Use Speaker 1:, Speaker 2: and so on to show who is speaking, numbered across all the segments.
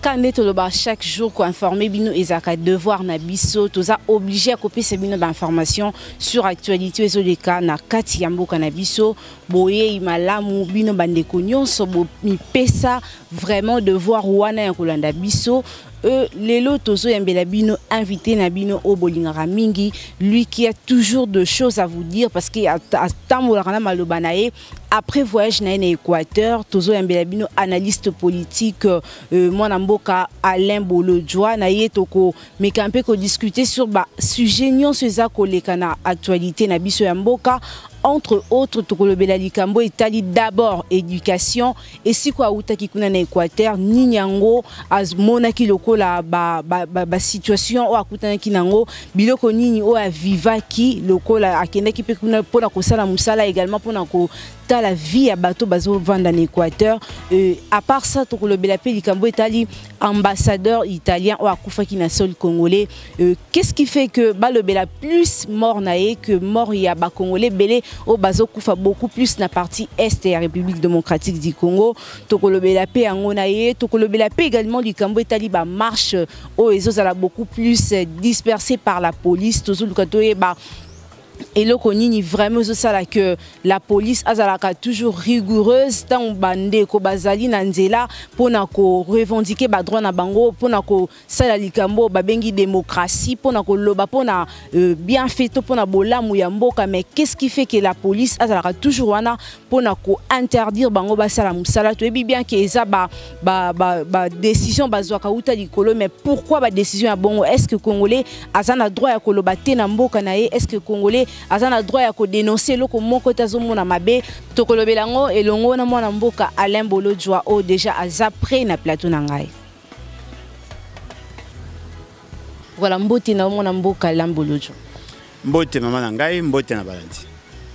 Speaker 1: Quand on chaque jour qu'on informer bino ezaka devoir na biso toza obligé à copier ces bino d'informations sur actualité ezoleka na kati ya mboka na biso boye imalamu bino bandeko nyonso bo mi pesa vraiment devoir wana ya kolanda biso. Lelo tozo yambela bino invité na bino au bolingara mingi, lui qui a toujours de choses à vous dire parce qu'il a tambolana malobanae après voyage na Équateur tozo yambela bino analyste politique mwana mboka Alain Bolodjoa na yetoko mekampe ko discuter sur ba sujet nyonso eza koleka na actualité na biso ya mboka. Entre autres, Tokolobela Likambo Italie d'abord éducation et si quoi outaki kuna na Équateur ni nyango az monaki lokola ba situation o akutana kinango biloko nini o avivaki lokola akendaki pe kuna pona kosala musala également pona ko ta la vie à bateau bazo vendre en Équateur. À part ça, Tokolobela pe Likambo Italie ambassadeur italien o akufaki na sol congolais. Qu'est-ce qui fait que balobela plus mort naé que mort ya ba congolais belé au bazo kufa beaucoup plus na partie est de la République démocratique du Congo. Tokolobela pe angonaye, Tokolobela pe également Likambo Italie ba marche au ezozala beaucoup plus dispersée par la police. Tozulukatoye ba et le konini vraiment ça que la police azalaka toujours rigoureuse tant bande ko bazali na nzela pona ko revendiquer ba droit na bango pona ko sala likambo ba bengi démocratie pona ko loba pona bien fait pona bolamu ya mboka. Mais qu'est-ce qui fait que la police azalaka toujours wana pona ko interdire bango ba sala musala to bien que eza ba décision bazwaka uta likolo. Mais pourquoi ba décision ya bongo? Est-ce que congolais azana droit ya koloba te na mboka na ye? Est-ce que congolais azana droit ya ko dénoncer loko moko tazomona mabe? Tokolobelango elongo na mwana mboka Alain Bolodjoa o déjà azapre na plateau na ngai. Voilà mbote na mwana mboka Alain Bolodjoa.
Speaker 2: Mbote mama na ngai, mbote na balandi.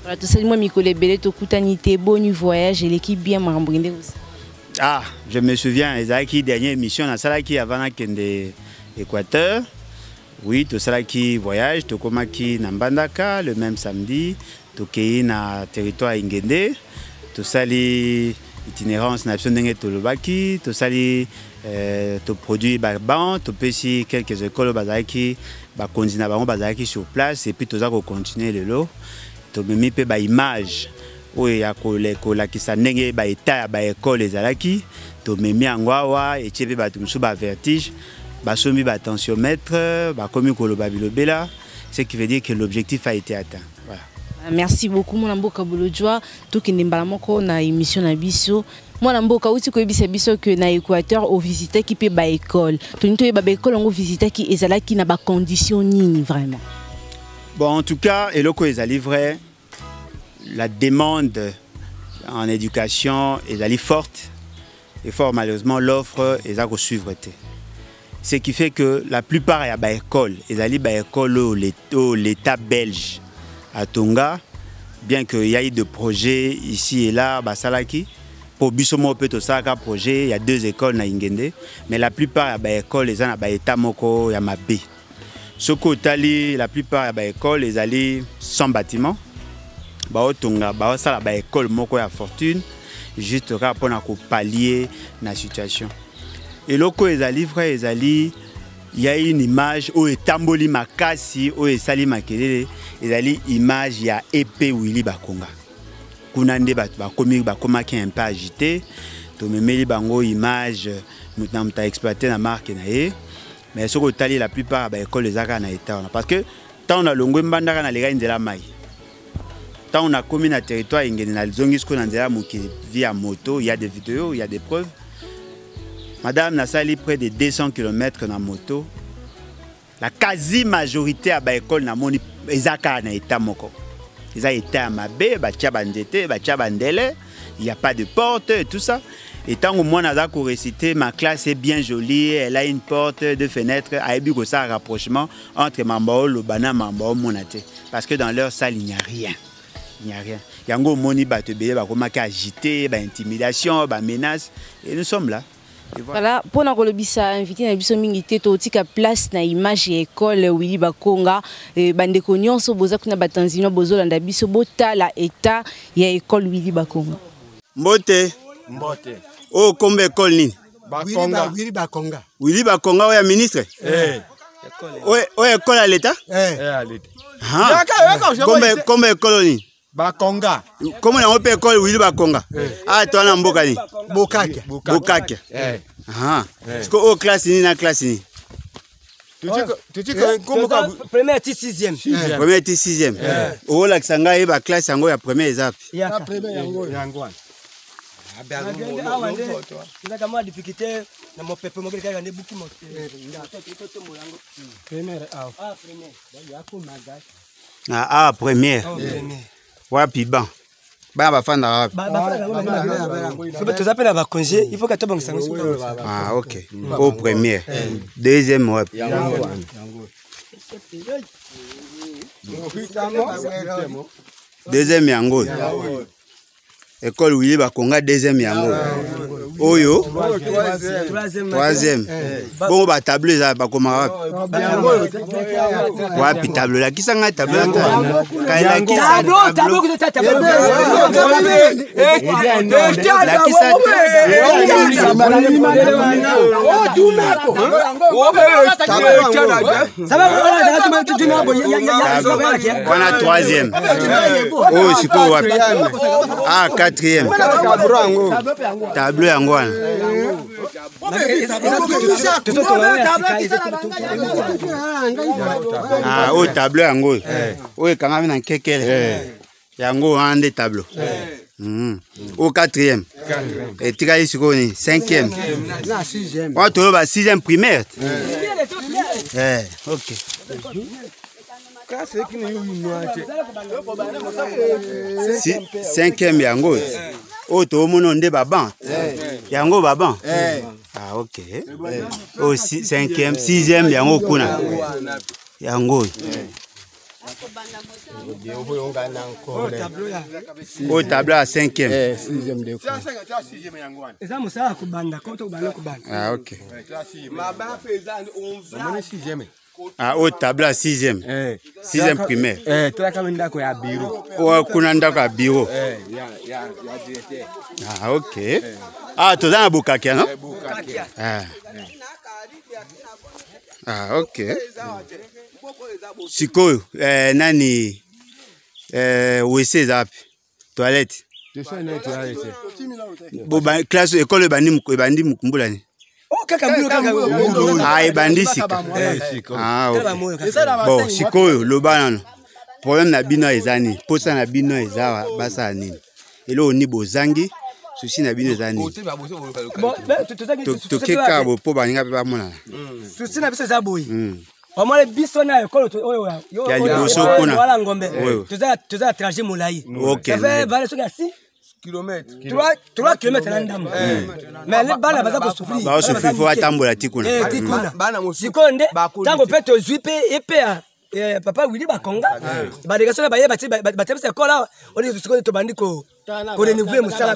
Speaker 1: Voilà tout ça moi mikole belé tokutani te bon voyage et l'équipe bien marambinde aussi.
Speaker 2: Ah, je me souviens ezaki dernière émission na sala ki avant na kende Équateur. Oui, tout ça qui voyage, tout comme qui Nambandaka le même samedi, tout qui na territoire Ingende, tout ça les itinérance nationale tout le baki, tout ça les tout produit barban, tout petit quelques écoles bazaki, ba continue ba bazaki sur place et puis tout ça qu'on continue le lot, tout même peu ba image, oui ya kola qui ça nenge ba état ba école les alaki, tout même angwawa et tchebe ba tout ba vertige. Basomi ba tensiomètre, ba komi koloba bilobela, ce qui veut dire que l'objectif a été atteint. Voilà.
Speaker 1: Merci beaucoup mon mboka Bolodjoa, tout qui ndembala moko na émission na biso. Mon mboka uti ko ebisa biso que na Équateur au visiter qui peut ba école. Tonito ba école on visiter qui ezala qui na ba condition nini vraiment.
Speaker 2: Bon en tout cas, eloko ezali vrai, la demande en éducation ezali forte et fort malheureusement l'offre ezako suivre té. Ce qui fait que la plupart y a des écoles, ils allaient des écoles au l'État belge à Tonga, bien qu'il y ait des projets ici et là, Basalaki. Pour Bissomo peut ça un projet, il y a 2 écoles na Ingende, mais la plupart y a des écoles, ils ont des États moko, y a Mabé. Ce côté la plupart y a des écoles, ils allaient sans bâtiment. Bao Tonga, bao ça la école moko ya fortune, juste pour pallier la situation. Et loko ezali frère ezali il y a une image où etamboli makasi où esali makelele ezali image ya épée Willy Bakonga kuna nde bakoma ki un peu agité to memeli bango image muta exploiter la marque na ye mais ce que tali la plupart ba école ezaka na état parce que tant on a longo mbandaka na lega nzela mai tant on a commis na territoire ingene na zongi sko na nzela moki via moto il y a des vidéos il y a des preuves. Madame Nassali près de 200 km na moto. La quasi-majorité à l'école na moni ezaka na état moko. Eza état mabe, batia bandete, batia bandele, il n'y a pas de porte et tout ça. Et tant que moi naza ko réciter ma classe est bien jolie, elle a une porte, 2 fenêtres, aibi ko ça rapprochement entre Mambao Lobana Mambao monate parce que dans leur salle il n'y a rien. Il n'y a rien. Yango moni batebele ba komaka agité, ba intimidation, ba menace et nous sommes là.
Speaker 1: Voilà, pour nous invité na biso mingi te to tika place na image ya école Willy Bakonga bande nyonso boza kuna batanzino bozolanda biso botala état ya école Willy Bakonga.
Speaker 2: Mbote. Oh kombe école nini?
Speaker 3: Bakonga. Willy Bakonga.
Speaker 2: Willy Bakonga oya ministre? Oya école à l'état?
Speaker 3: À l'état.
Speaker 2: Kombe école nini?
Speaker 3: Bakonga.
Speaker 2: Comment on appelle école Willy Bakonga? Ah, toi na mboka ni? Bokake. Ah. Est-ce que au classe ni na classe ni?
Speaker 3: Tu dis que
Speaker 4: première et sixième.
Speaker 2: Première et sixième. Oh la sanga e ba classe yango ya première ezap.
Speaker 3: Ya première yango.
Speaker 4: Kama difficulté na mo pepe mo kile kande buki mo.
Speaker 3: Première
Speaker 2: Ah, première. Wapi ban. Ba ba fanda wapi.
Speaker 4: Tu appelles à congé, il faut que tu banques ça.
Speaker 2: Ah, OK. Au première. Deuxième wapi. Deuxième yango. École Willy Bakonga deuxième yango. Oyo troisième. Bon ba tableau za ba koma wapi tableau la kisanga tableau kaila kisa
Speaker 4: tableau que tu tableau
Speaker 2: la kisa on a troisième. Oh siko wapi. Ah quatrième. Tableau yango. Ah, au tableau yango. Oui, quand même dans kekele. Yango ande tableau. Au quatrième. Et tu as ici cinquième. On te va sixième primaire. OK. Cinquième yango. Oh, tout le monde est baban. Yango baban. Ah, OK. Oh, cinquième, sixième, yango kuna. Yango. Au tableau à cinquième. Ah, OK. Ah, au tableau à sixième. Sixième primaire. Oh, kuna ndako ya bureau. Ah, OK. Ah, tu as un boucakia, non? Ah, OK. Siko, nani, WC zapi, toilette. Bon, classe, école, bandi mukumbula ni. Ah, ebandi sika. Ah, OK. Bon, siko, loba, problème na bino ezani, posa na bino ezawa, basa nini. Elo ni bozangi. Souci na bino ezani. To keka bo po baninga pe ba mona.
Speaker 4: Souci na biso za boyi. Au moins biso na école
Speaker 2: ya liboso kuna.
Speaker 4: Wala ngombe. Toza trajet molai.
Speaker 2: OK.
Speaker 4: Ça fait vale so 6 kilomètres. 3 kilomètres na ndambo. Mais les bana baza ko souffrir.
Speaker 2: Ba souffrir faut atambola tikuna.
Speaker 4: Bana mo sikonde tango pe to zuipe epa papa Willy Bakonga. Ba délégation ba yeba ba tebisa école on est sikonde to bandiko. Pour renouveler mon salaire,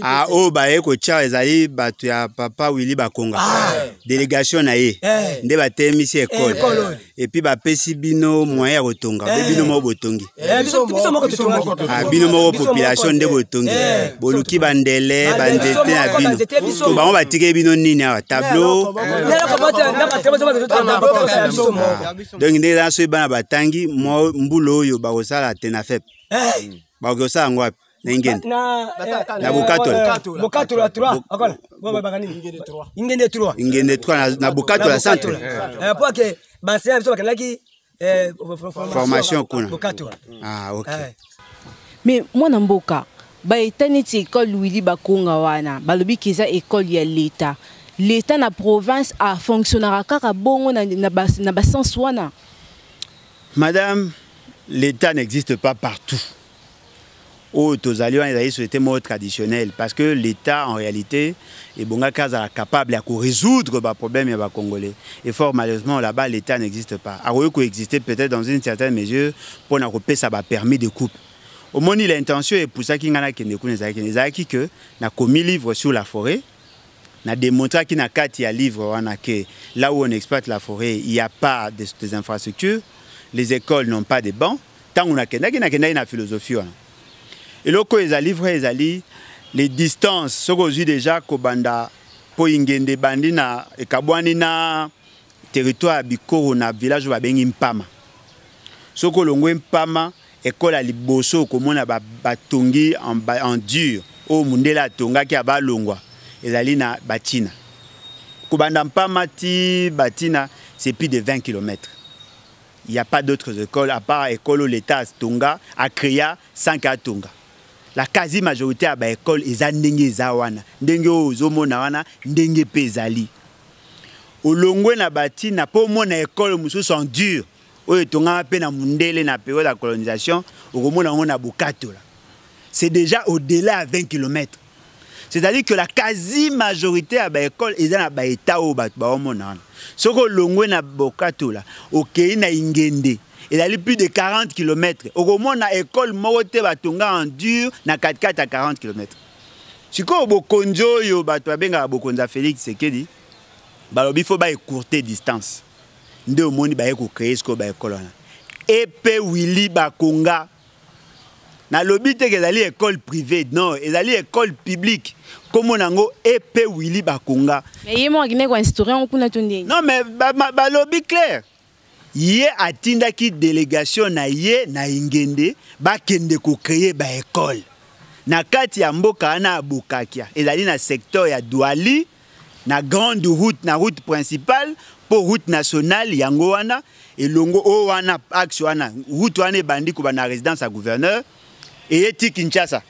Speaker 2: ah, oh, bah, écoutez, ezali batu ya papa Willy Bakonga. Délégation na ye. Nde ba temisi école. Et puis ba pesi bino moyen rotonga. Bino mo botongi. Ah, bino mo population de botongi. Boluki bandele, bandete na bino. To ba on ba tike bino nini a tableau. Donc nde la so bana batangi mbulo oyo bakosala tenafep bakosala ngo wapi na ingende na bukato la 3 akola ingende 3 na bukato la centre
Speaker 4: pour que banse biso bakanaki
Speaker 2: formation kuna bukato. Ah, OK.
Speaker 1: Mais moi na mboka ba etani ti école Willy Bakonga wana balobi kiza école ya l'état. L'état na province a fonctionnera kaka bongo na ba sens wana.
Speaker 2: Madame, l'État n'existe pas partout. Au Tozalion, c'était mode traditionnel parce que l'État, en réalité, est capable de résoudre les problèmes des Congolais. Et fort malheureusement, là-bas, l'État n'existe pas. Alors, il existait peut-être dans une certaine mesure pour nous ça va permis de coupe. Au moins, l'intention est pour ça qu'il y a que na commis livre sur la forêt, na démontré qu'il y a 4 livres que là où on exploite la forêt, il n'y a pas des infrastructures, les écoles n'ont pas de bancs. Tant qu'on a une philosophie. Et là, quand ils livres, les distances, ce qu'on dit déjà, Kobanda, pour ingende bandina, et Kabwani na territoire Bikoro na village wa bengi Mpama. Ce qu'on l'ongwe Mpama, école à Liboso, comme on a batongi en dur, au Mundela Tonga qui a balongwa, et ali na Batina. Kobanda Mpama ti Batina, c'est plus de 20 km. Il n'y a pas d'autres écoles, à part l'école où l'État Tonga a créé 5 à Tonga. La quasi-majorité de l'école est à Ndenge Ndenge Zomonawana, Ndenge Pezali. Au Longwe na bati, na pas mon école musu sont durs. Au Tonga a peine à Mundele na période de la colonisation, au Romona on a Bukato. C'est déjà au-delà de 20 km. C'est-à-dire que la quasi-majorité de l'école est dans l'État au Batbaomonawana. Ce que Longwe na Bukato là, au Kei na Ingende. Il a plus de 40 km. Au moment où l'école Morote Batonga en dur, na 4x4 à 40 km. Si vous avez Bokonjo, yo Batwabenga Bokonza Félix Sekedi, il faut écourter distance. Nde au monde ba créer ce ko ba école là. Epé Willy Bakonga. Na lobi te que ali école privée, non, ils ali école publique. Comme on ngo Epé Willy Bakonga.
Speaker 1: Mais yemo ngine ko instaurer on kuna tonde.
Speaker 2: Non mais ba lobi clair. Yé atinda ki délégation na yé na ingende ba kende ko créer ba école na kati ya mboka na Bukakia ezali na secteur ya Douali na grande route na route principale pour route nationale yango wana elongo o wana axe wana route wana bandi ko na résidence ya gouverneur et eti Kinshasa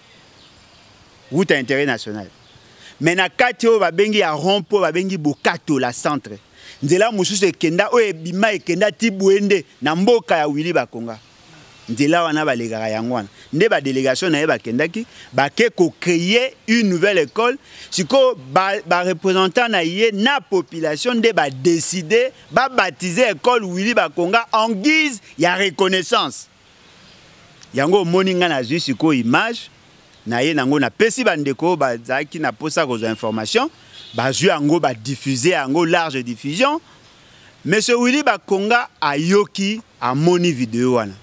Speaker 2: route intérêt national mais na kati o ba bengi ya rompo ba bengi Bokato la centre Nzela mususu ekenda oye bima ekenda tibwende na mboka ya Willy Bakonga. Nzela wana balegara yango wana. Nde ba délégation na ye bakendaki bake ko créer une nouvelle école. Siko ba représentant na ye na population nde ba décider ba baptiser école Willy Bakonga en guise ya reconnaissance. Yango moninga na ju siko image na ye nango na pesi bandeko ba zaki na posa ko information. Bazui ango ba diffuser ango large diffusion. Monsieur Willy Bakonga a yoki a moni vidéo wana.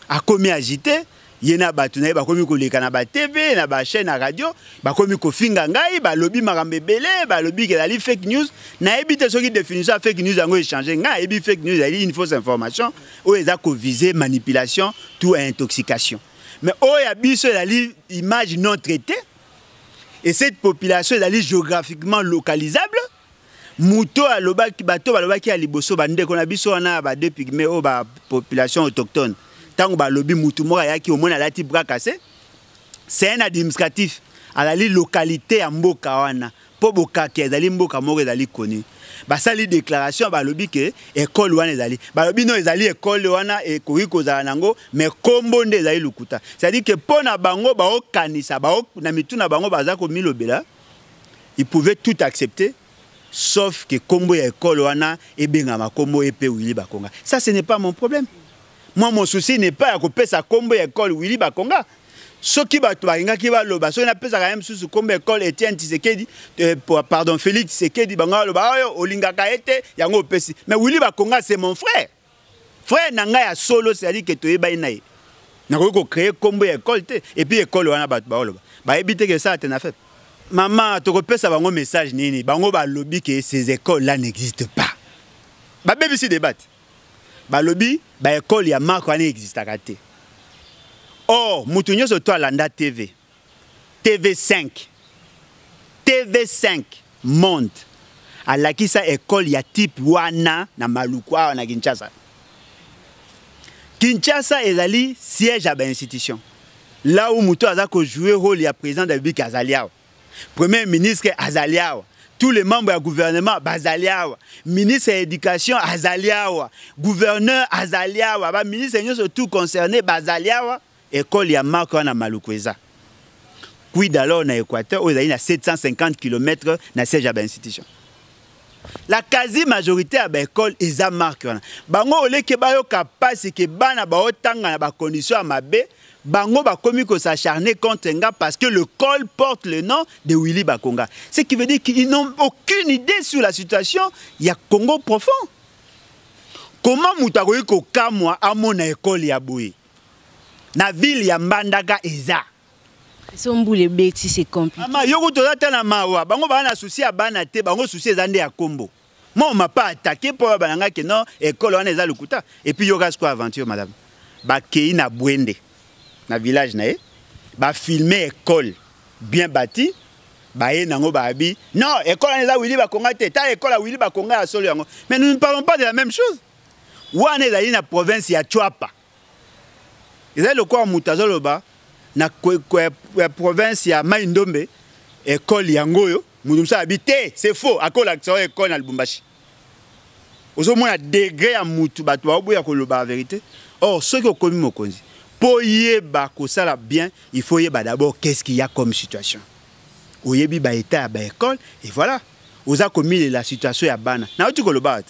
Speaker 2: A komi agité, yena batuna ba komi ko leka na ba TV na ba chaîne na radio, ba komi ko finga ngai ba lobby marambe belé, ba lobby ke dali fake news, na ebite soki définition fake news ango échanger ngai ebi fake news ali une fausse information ou eza ko viser manipulation tout intoxication. Mais oya biso dali image non traitée. Et cette population est géographiquement localisable. Mouto à l'obaki, bateau à l'obaki à Liboso, bande qu'on a biso na ba deux pygmées au ba population autochtone. Tant que ba lobi moutou mora yaki au moins à la type bras cassé. C'est un administratif à la localité à Mboka wana. Po boka ki ezali mboka moko ezali koni. Ba sali déclaration ba lobi ke école wana ezali. Ba lobi no ezali école wana e koyi kozala nango mais kombo nde ezali lukuta. C'est-à-dire que pona bango ba okanisa ba na mituna bango baza ko milobela. Ils pouvaient tout accepter sauf que kombo ya école wana e bengama kombo epé Willy Bakonga. Ça ce n'est pas mon problème. Moi mon souci n'est pas à couper sa kombo ya école Willy Bakonga. Ce qui va qui va loba, so na pesa quand même sous comme école Etienne Tshisekedi, pardon Félix Tshisekedi banga loba olinga kaete yango pesi. Mais Willy Bakonga c'est mon frère. Frère nanga ya solo c'est-à-dire que toyeba inaye. Na ko créer combo école te et puis école wana ba loba. Ba ebite que ça tena fait. Maman to ko pesa bango message nini, bango ba lobby que ces écoles là n'existent pas. Ba BBC débat. Ba lobby ba école ya marque wana existe akate. Or, Moutounio Soto Alanda TV, TV5 monte à la qui sa école ya type wana na Malukwa na Kinshasa. Kinshasa est ali siège à l'institution. Là où Moutou a joué rôle ya président de la République Azaliao, premier ministre Azaliao, tous les membres du gouvernement Azaliao, ministre de l'éducation Azaliao, gouverneur Azaliao, ministre surtout concerné Azaliao. École ya marque na Malukweza. Puis alors na Équateur, où il y a 750 km na siège à l'institution. La quasi-majorité à l'école est à marque. Bango ole ke bayo kapasi ke bana ba otanga na ba condition à mabe, bango ba komi ko s'acharner contre nga parce que le col porte le nom de Willy Bakonga. Ce qui veut dire qu'ils n'ont aucune idée sur la situation, il y a Congo profond. Comment mutakoyi ko kamwa à mon école ya boui? Na ville ya Mbandaka eza.
Speaker 1: Somboule beti c'est compliqué.
Speaker 2: Ama yoko to na mawa, bango ba na souci à bana te, bango souci ezande ya Kombo. Moi on m'a pas attaqué pour bananga que non école on eza lukuta. Et puis yoga quoi aventure madame. Ba kei na Bwende. Na village na e. Ba filmer école bien bâtie. Ba ye nango ba abi. Non, école on eza Willy Bakonga te, ta école à Willy Bakonga à solo yango. Mais nous ne parlons pas de la même chose. Wana ezali na province ya Chwapa. Ezali lokwa mutazoloba na province ya Maindombe école yangoyo mutumsa habité c'est faux akola akisa école na Lubumbashi. Ozo mona degré ya mutu bato ba boya koloba la vérité. Or ceux qui okomi mokonzi pour yeba ko sala bien, il faut yeba d'abord qu'est-ce qu'il y a comme situation. Oyebi ba état ba école et voilà. Oza komi la situation ya bana. Na otu koloba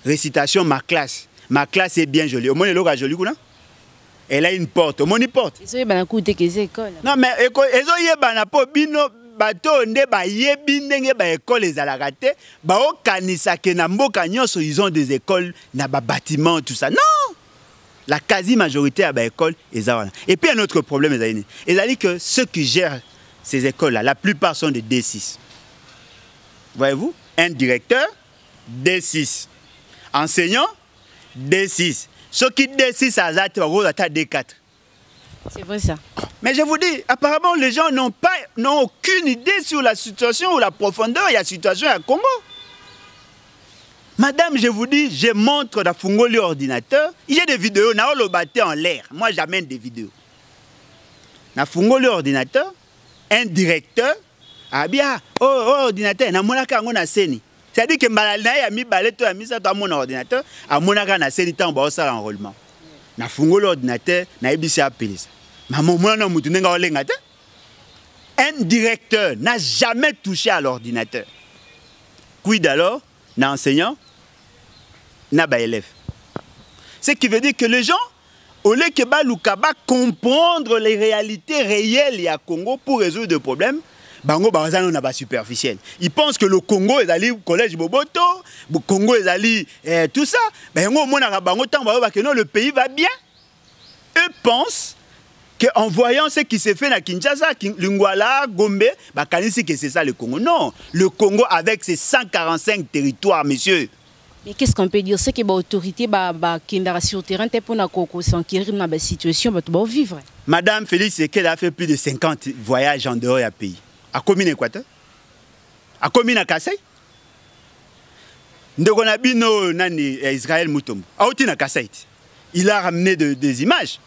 Speaker 2: récitation ma classe. Ma classe est bien jolie. Au moins, elle est jolie. Elle a une porte. Au moins, une porte. Non, mais école. Ils ont des écoles, des bâtiments, tout ça. Non! La quasi-majorité à l'école est là. Et puis, un autre problème, c'est que ceux qui gèrent ces écoles-là, la plupart sont des D6. Voyez-vous? Un directeur, D6. Enseignant, D6. Ceux qui D6 à D4.
Speaker 1: C'est vrai ça.
Speaker 2: Mais je vous dis, apparemment les gens n'ont aucune idée sur la situation ou la profondeur de la situation à Congo. Madame, je vous dis, je montre dans Fungoli ordinateur. Il y a des vidéos, na le batté en l'air. Moi j'amène des vidéos. Dans Fungoli ordinateur, un directeur a bien ordinateur, na monaka ngona seni. C'est-à-dire que Malala a mis balette a mis ça dans mon ordinateur, à mon agana c'est le temps ba ça enrôlement. Na fungo l'ordinateur, na ebisi appelé ça. Maman moi na mutu nga olenga te. Un directeur n'a jamais touché à l'ordinateur. Quid alors, na enseignant, na ba élève. Ce qui veut dire que les gens au lieu que ba lukaba comprendre les réalités réelles ya Congo pour résoudre des problèmes. Bango Barazano n'a pas superficiel. Ils pensent que le Congo est allé au collège Boboto, le Congo est allé tout ça. Ben le pays va bien. Eux pensent qu'en voyant ce qui s'est fait à Kinshasa, Lingwala, Gombe, que c'est ça le Congo. Non, le Congo avec ses 145 territoires, messieurs.
Speaker 1: Mais qu'est-ce qu'on peut dire? C'est que l'autorité qui est sur le terrain pour s'enquérir dans la situation, pour vivre. Madame
Speaker 2: Félix Sekedi a fait plus de 50 voyages en dehors du pays. À commune Équateur, à commune à Kassai. Ndogonabino nani Israël Moutombo. A outi na Kassai. Il a ramené des images.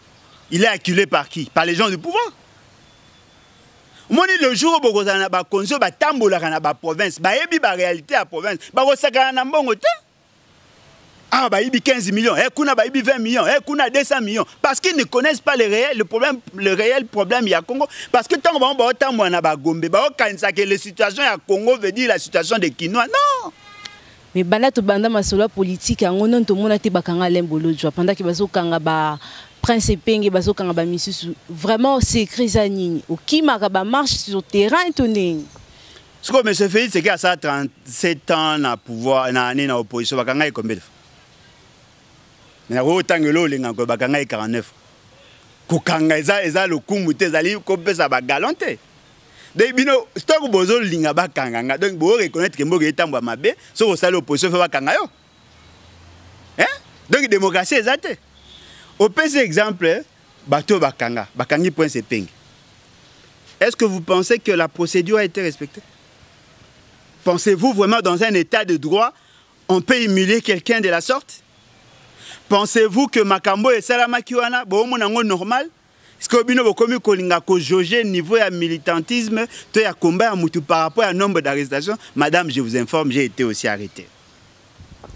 Speaker 2: Il est acculé par qui? Par les gens du pouvoir. Moi le jour où Bogozana ba konzo ba tambola na ba province, ba yebi ba réalité à province, ba osaka na mbongo te. Ah bah il 15 millions, kuna bah il 20 millions, kuna 200 millions parce qu'ils ne connaissent pas le réel problème il y a Congo parce que tant qu'on va autant moi na ba Gombe, ba okanisa que la situation à Congo veut dire la situation des Kinois. Non.
Speaker 1: Mais bana to banda masolo politique yango non to mona te bakanga lembolo jwa pendant que bazo kanga ba prince penge bazo kanga ba misusu vraiment c'est crise nini okima ka ba marche sur terrain toné.
Speaker 2: Ce que monsieur Félix c'est qu'à ça 37 ans na pouvoir na année na opposition bakanga combien? Mais autant que l'eau, les gens qui ont 49. Kokanga eza le coup muté zali kopé ça ba galanté. Donc bino stock bozo linga ba kanga donc bo reconnaître que mboga etambwa mabe so ça l'opposition fait ba kanga yo. Hein? Donc démocratie ezate. Au PC exemple bato bakanga, bakangi point c'est ping. Est-ce que vous pensez que la procédure a été respectée? Pensez-vous vraiment dans un état de droit on peut humilier quelqu'un de la sorte? Pensez-vous que Makambo et Salama Kiwana, normal? Est-ce que vous avez kolinga ko jauger niveau de militantisme, to ya combat par rapport à un nombre d'arrestations? Madame, je vous informe, j'ai été aussi arrêté.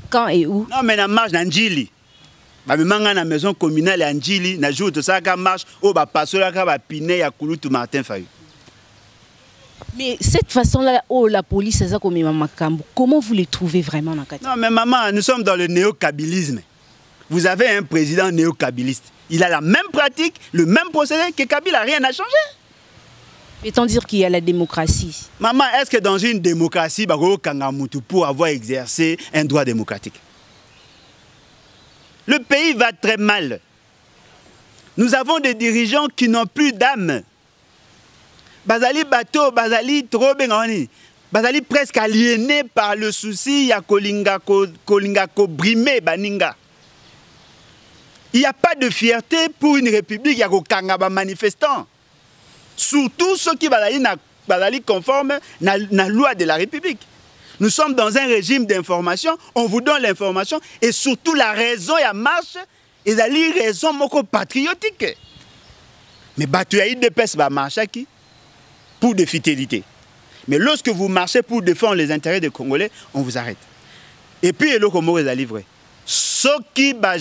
Speaker 1: Quand et où?
Speaker 2: Non, mais na marche d'Anjili. Ba manga na maison communale Anjili, na jour to ça ka marche, o ba pasola ka ba piné ya Kulutu Martin Fayou.
Speaker 1: Mais cette façon-là, oh, la police, ça comme Makambo, comment vous les trouvez vraiment dans Kati?
Speaker 2: Non, mais maman, nous sommes dans le néo-kabilisme. Vous avez un président néo-kabiliste. Il a la même pratique, le même procédé que Kabila, rien n'a changé.
Speaker 1: Peut-on dire qu'il y a la démocratie?
Speaker 2: Maman, est-ce que dans une démocratie, pour avoir exercé un droit démocratique? Le pays va très mal. Nous avons des dirigeants qui n'ont plus d'âme. Bazali bateau, bazali trop bengani. Bazali presque aliéné par le souci ya kolinga ko brimé baninga. Il n'y a pas de fierté pour une république ya ko kanga ba manifestants. Surtout ceux qui bazali conforme na loi de la République. Nous sommes dans un régime d'information, on vous donne l'information et surtout la raison ya marche et la raison moko patriotique. Mais bateau ya IDPS ba marche qui pour des fidélités. Mais lorsque vous marchez pour défendre les intérêts des Congolais, on vous arrête. Et puis, le Congo est livré. Ceux qui sont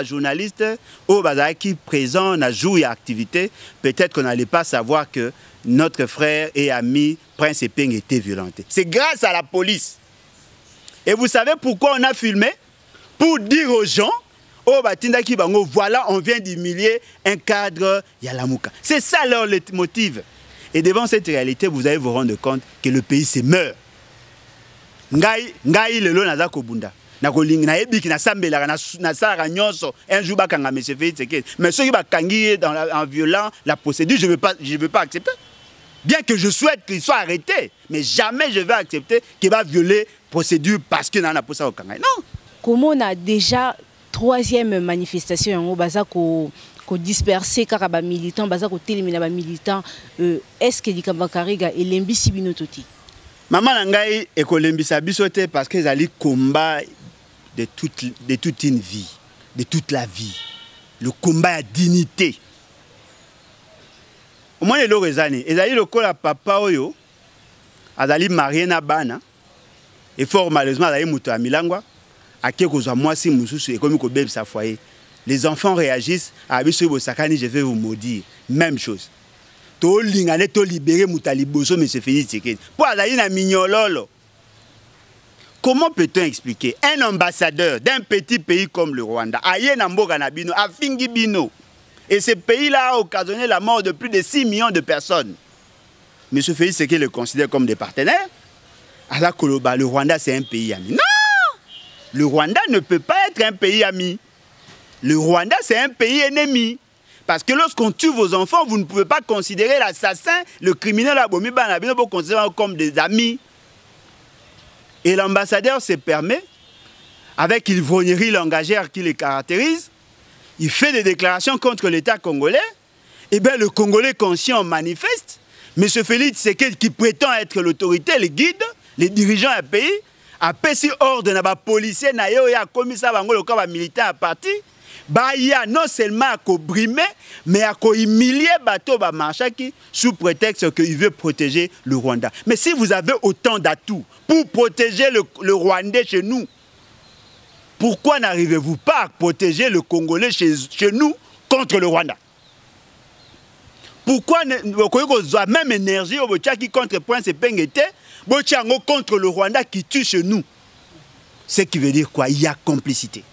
Speaker 2: journalistes ou qui présents dans jour et activité, peut-être qu'on n'allait pas savoir que notre frère et ami Prince Epeng était violenté. C'est grâce à la police. Et vous savez pourquoi on a filmé? Pour dire aux gens, oh, voilà, on vient d'humilier un cadre Yalamouka. C'est ça leur motif. Et devant cette réalité, vous allez vous rendre compte que le pays se meurt. Ngai lelo naza kobunda. Na kolinga na ebiki na sambela na sara nyonso un jour bakanga monsieur Félix Tshisekedi. Mais ceux qui bakangi en violant la procédure, je veux pas accepter. Bien que je souhaite qu'il soit arrêté, mais jamais je vais accepter qu'il va violer procédure parce qu'il n'en a pas ça au Kanga. Non.
Speaker 1: Comment on a déjà troisième manifestation en baza ko disperser car ba militants baza ko télémina ba militants est-ce que Likamba Kariga et lembisi bino toti?
Speaker 2: Maman nangai e ko lembisa bisote parce que zali combat de toute une vie, de toute la vie. Le combat à dignité. Au moins les lorezani, ezali lokola papa oyo azali marié na bana et fort malheureusement azali muto a milangwa. Les enfants réagissent à je vais vous maudire. Même chose. To lingane to libérer Moutaliboso monsieur Félix Tshisekedi. Pour aller na mignololo. Comment peut-on expliquer un ambassadeur d'un petit pays comme le Rwanda, aye na mboka na bino, a fingi bino, et ce pays-là a occasionné la mort de plus de 6 millions de personnes. Monsieur Félix Tshisekedi le considère comme des partenaires. Alors que le Rwanda c'est un pays ami. Non! Le Rwanda ne peut pas être un pays ami. Le Rwanda, c'est un pays ennemi. Parce que lorsqu'on tue vos enfants, vous ne pouvez pas considérer l'assassin, le criminel Abomi Banabino, vous considérer comme des amis. Et l'ambassadeur se permet, avec l'ivrognerie langagère qui les caractérise, il fait des déclarations contre l'État congolais. Et bien le Congolais conscient manifeste. M. Félix Tshisekedi, qui prétend être l'autorité, le guide, les dirigeants du pays, a pesi ordre na ba policier na yo ya komisa bango le corps militant à parti ba ya non seulement à ko brimer mais à ko humilier bateau ba marchaki sous prétexte qu'il veut protéger le Rwanda. Mais si vous avez autant d'atouts pour protéger le Rwandais chez nous, pourquoi n'arrivez-vous pas à protéger le Congolais chez nous contre le Rwanda? Pourquoi vous avez même énergie au Bochaki contre Prince Epeng contre le Rwanda qui tue chez nous? Ce qui veut dire quoi? Il y a complicité.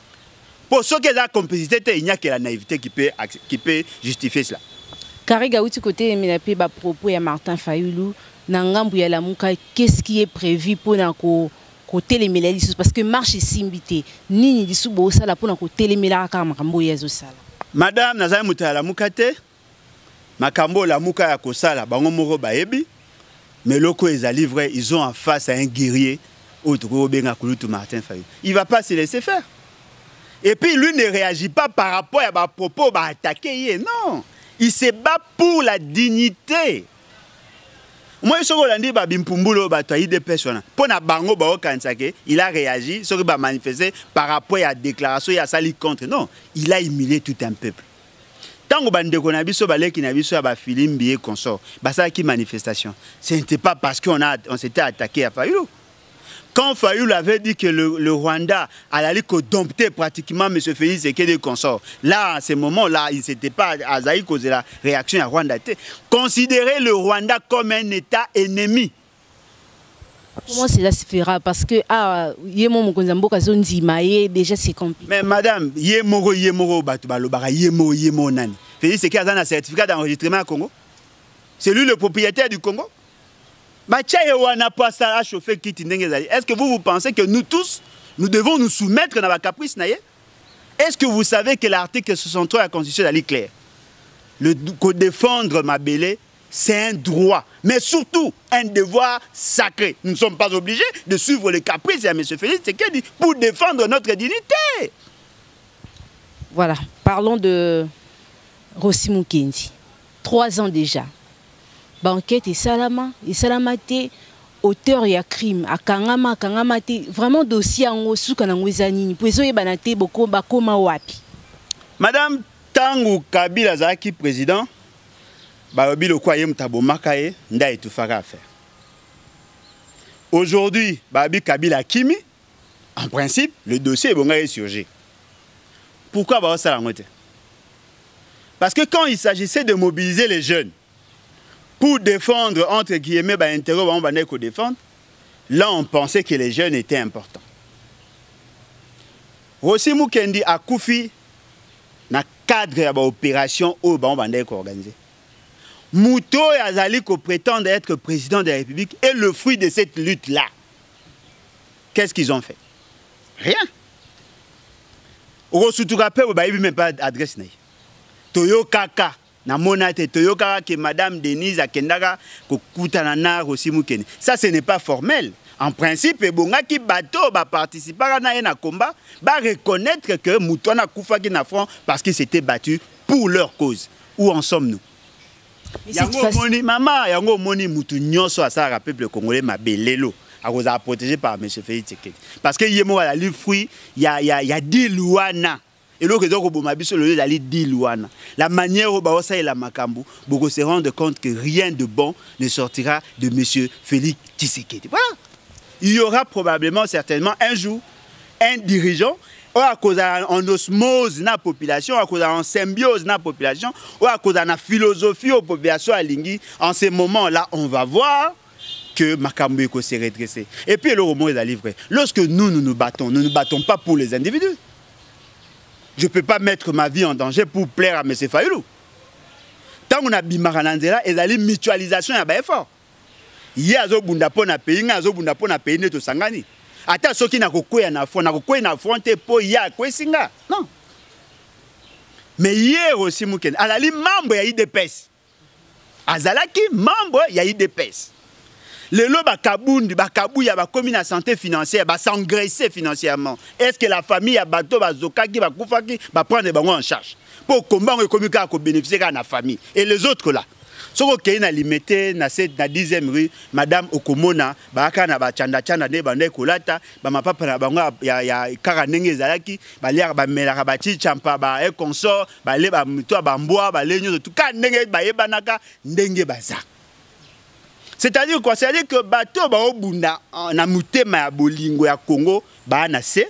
Speaker 2: Pour ceux qui ont la complicité, il n'y a que la naïveté qui peut justifier cela.
Speaker 1: Kariga, où tu côté à propos de Martin Fayulu, qu'est-ce qui est prévu pour côté les mélodies? Parce que marche est simbité. Ni ni dissous bossa la pour côté les mélodies car makambo yezo sala. Madame
Speaker 2: Nazaya Mutala Mukate, makambo la muka ya kosala bango moko baebi. Mais loko ezali vrai, ils ont en face à un guerrier Martin Fayulu. Il ne va pas se laisser faire. Et puis lui ne réagit pas par rapport à ses propos attaquer. Non, il se bat pour la dignité. Moi, je il a réagi, il a manifesté par rapport à la déclaration, il a sali contre. Non, il a humilié tout un peuple. Tant que manifestation, ce n'était pas parce qu'on s'était attaqué à Fayulu. Quand Fayoulou avait dit que le Rwanda allait dompter pratiquement M. Félix Tshisekedi consort, là, à ce moment-là, il n'était pas à Zaï cause de la réaction à Rwanda. Considérer le Rwanda comme un État ennemi.
Speaker 1: Comment cela se fera? Parce que déjà c'est compliqué.
Speaker 2: Mais madame, Yemoro Batubalobara, Yemo Nani. Félix Tshisekedi a un certificat d'enregistrement à Congo. C'est lui le propriétaire du Congo. Est-ce que vous pensez que nous tous, nous devons nous soumettre dans la caprice? Est-ce que vous savez que l'article 63 de la Constitution est clair? Défendre Mabélé, c'est un droit, mais surtout un devoir sacré. Nous ne sommes pas obligés de suivre les caprices de M. Félix Tshisekedi pour défendre notre dignité.
Speaker 1: Voilà, parlons de Rossi Mukendi. 3 ans déjà. Banquette et salamate, auteur et crime, à Kangama, vraiment dossier en Osuka Nangwezanini, Poezo et Banate, Boko, Bakoma Wapi.
Speaker 2: Madame Tangu Kabila Zaki, président, Barobi le Kwayem Tabo Makaye, Nda et Toufara à faire. Aujourd'hui, Babi Kabila Kimi, en principe, le dossier est bon à surgir. Pourquoi Barobi Salangote? Parce que quand il s'agissait de mobiliser les jeunes, pour défendre, entre guillemets, défendre, là on pensait que les jeunes étaient importants. Rossi Mukendi a Koufi, dans le cadre de l'opération où on a organisé. Mouto et Azali qui prétendent être président de la République est le fruit de cette lutte-là. Qu'est-ce qu'ils ont fait? Rien. Rossi Tourapé, vous n'avez même pas d'adresse. Toyo Kaka. Que Madame Denise Akendaka Kokutanana Rossi Mukendi. Ça, ce n'est pas formel. En principe, les qui bateau va participer à un combat, va reconnaître que Moutouana Koufa qui n'a front parce qu'ils s'étaient battus pour leur cause. Où en sommes-nous? Maman, Yango Moni Moutou Nyoso à ça, peuple congolais m'a belelo. À cause à protéger par M. Félix Tshisekedi. Parce que Yemo a le fruit, il y a 10 louana. Et l'autre la manière où ça est la Makambu, beaucoup se rendent compte que rien de bon ne sortira de M. Félix Tshisekedi. Voilà. Il y aura probablement, certainement, un jour, un dirigeant, ou à cause en osmose dans la population, à cause en symbiose dans la population, ou à cause de la philosophie aux populations à Lingui. En ce moment-là, on va voir que Makambu s'est redressé. Et puis, le roman est livré. Lorsque nous nous battons, nous ne nous battons pas pour les individus. Je ne peux pas mettre ma vie en danger pour plaire à M. Fayoulou. Tant qu'on a bimaranandela, il y a une mutualisation à l'effort. Il y a un bundapo na pays, il y a un bundapo na pays neto sangani. Ata soki na kokoya na fronte po ya kwesinga. Non. Mais hier aussi Mukendi, alali membre ya IDPS. Azalaki membre ya IDPS. Le lot bakabundi bakabouya bakomi na santé financière ba s'engraisser financièrement. Est-ce que la famille a bateau bazokaki bakufaki ba prendre bango en charge pour combat économique ko bénéficier à la famille et les autres là. Soko kena limité na 10e rue madame Okomona baka na ba chanda ne bande kolata ba mapapa na bango ya kara ndenge zalaki ba liar ba melaka ba chi champa ba e consort ba le ba mito ba mboa ba le nyozo tout ka ndenge ba yebanaka ndenge baza. C'est-à-dire quoi? C'est-à-dire que bateau ba obunda na mutema ya bolingo ya Congo ba na se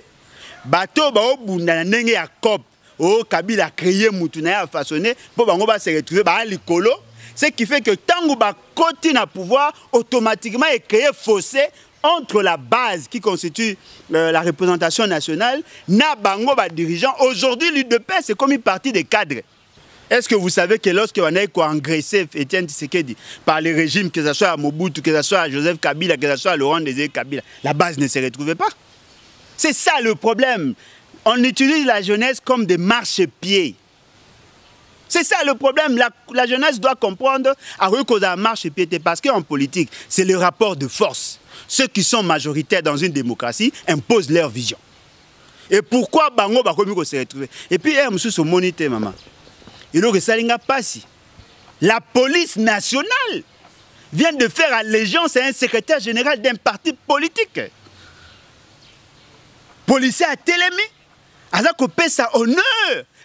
Speaker 2: bateau ba obunda na ndenge ya COP o Kabila créé mutu na ya façonné pour bango ba se retrouver ba likolo, ce qui fait que tango ba koti na pouvoir automatiquement est créé fossé entre la base qui constitue la représentation nationale na bango ba dirigeant. Aujourd'hui l'UDPS c'est comme une partie des cadres. Est-ce que vous savez que lorsque on a engraissé Etienne Tshisekedi par les régimes, que ce soit à Mobutu, que ce soit à Joseph Kabila, que ce soit à Laurent Désiré Kabila, la base ne se retrouvait pas? C'est ça le problème. On utilise la jeunesse comme des marchepieds. C'est ça le problème. La jeunesse doit comprendre à cause de la marchepied parce qu'en politique, c'est le rapport de force. Ceux qui sont majoritaires dans une démocratie imposent leur vision. Et pourquoi Bango Bakomi se retrouver? Et puis, monsieur, ce monité, maman. Et donc, Salinga Passi, la police nationale vient de faire allégeance à un secrétaire général d'un parti politique. Policier à Télémi, Azako Pesa honneur,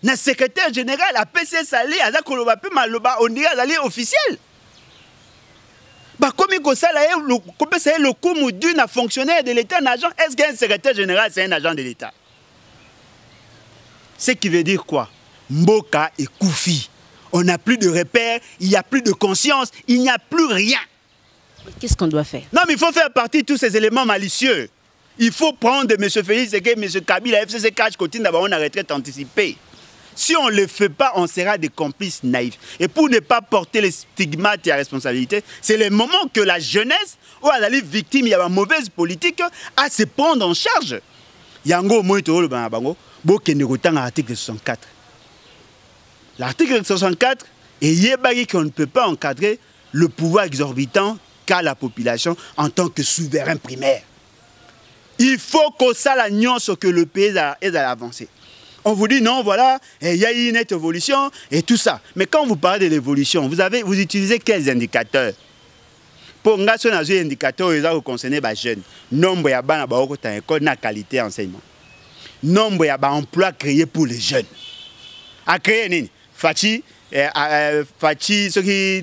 Speaker 2: le secrétaire général a PC Salé, Azako Lobape Maloba, on dirait d'aller officiel. Comme le coup d'un fonctionnaire de l'État, un agent, est-ce qu'un secrétaire général, c'est un agent de l'État? Ce qui veut dire quoi? Mboka et Koufi. On n'a plus de repères, il n'y a plus de conscience, il n'y a plus rien.
Speaker 1: Qu'est-ce qu'on doit faire?
Speaker 2: Non, mais il faut faire partie de tous ces éléments malicieux. Il faut prendre M. Félix et M. Kabila, FCC Cash, continue d'avoir une retraite anticipée. Si on ne le fait pas, on sera des complices naïfs. Et pour ne pas porter les stigmates et la responsabilité, c'est le moment que la jeunesse, où elle est victime, il y a une mauvaise politique, à se prendre en charge. Yango Moïto, le Bango, l'article 64. L'article 64 est yébagi qu'on ne peut pas encadrer le pouvoir exorbitant qu'a la population en tant que souverain primaire. Il faut que ça la nuance que le pays est à l'avancer. On vous dit non, voilà, il y a eu une nette évolution et tout ça. Mais quand vous parlez de l'évolution, vous utilisez quels indicateurs? Pour nous, les indicateurs, vous concernez les jeunes. Nombre de qualité d'enseignement. Nombre d'emplois créés pour les jeunes. À créer, Fachi,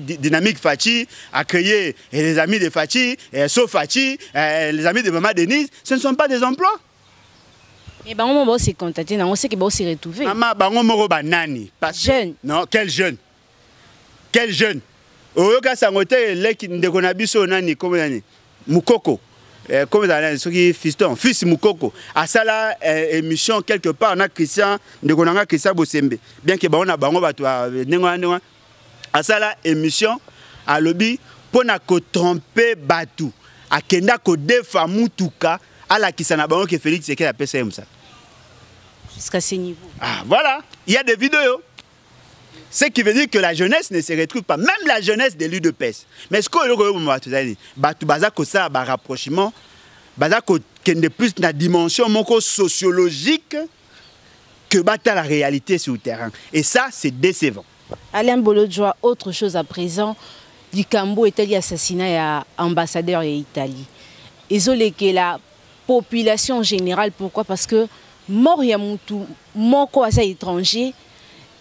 Speaker 2: Dynamique Fachi, a créé les amis de Fachi, sauf Fachi, les amis de Maman Denise, ce ne sont pas des emplois.
Speaker 1: Mais on s'est contacté, on sait que on s'est retrouvé.
Speaker 2: Maman, bango banani.
Speaker 1: Jeune.
Speaker 2: Non, quel jeune? Quel jeune? Oyoka sangote leki ndekonabiso nani comme nani? Mukoko. Comme dans ce fiston, fils Mukoko. À ça là, émission quelque part, on a Christian, ndekonanga Christian Bosembe. Bien que on a bango batwa nengo à ça là, émission à lobby pour na ko tromper batu. A kenda ko defa mutuka. À la Kisana Bango que Félix c'est qu'elle appelle ça comme ça.
Speaker 1: Jusqu'à ce niveau.
Speaker 2: Ah voilà, il y a des vidéos. Ce qui veut dire que la jeunesse ne se retrouve pas, même la jeunesse de l'UDPS. Mais ce que vous avez dit, ça un rapprochement, de plus la dimension sociologique que la réalité sur le terrain. Et ça, c'est décevant.
Speaker 1: Alain Bolodjoa, autre chose à présent, du Cambo Italie assassinat à ambassadeur et Italie. Isolé que la population générale, pourquoi? Parce que mort ya mutu moko asa étranger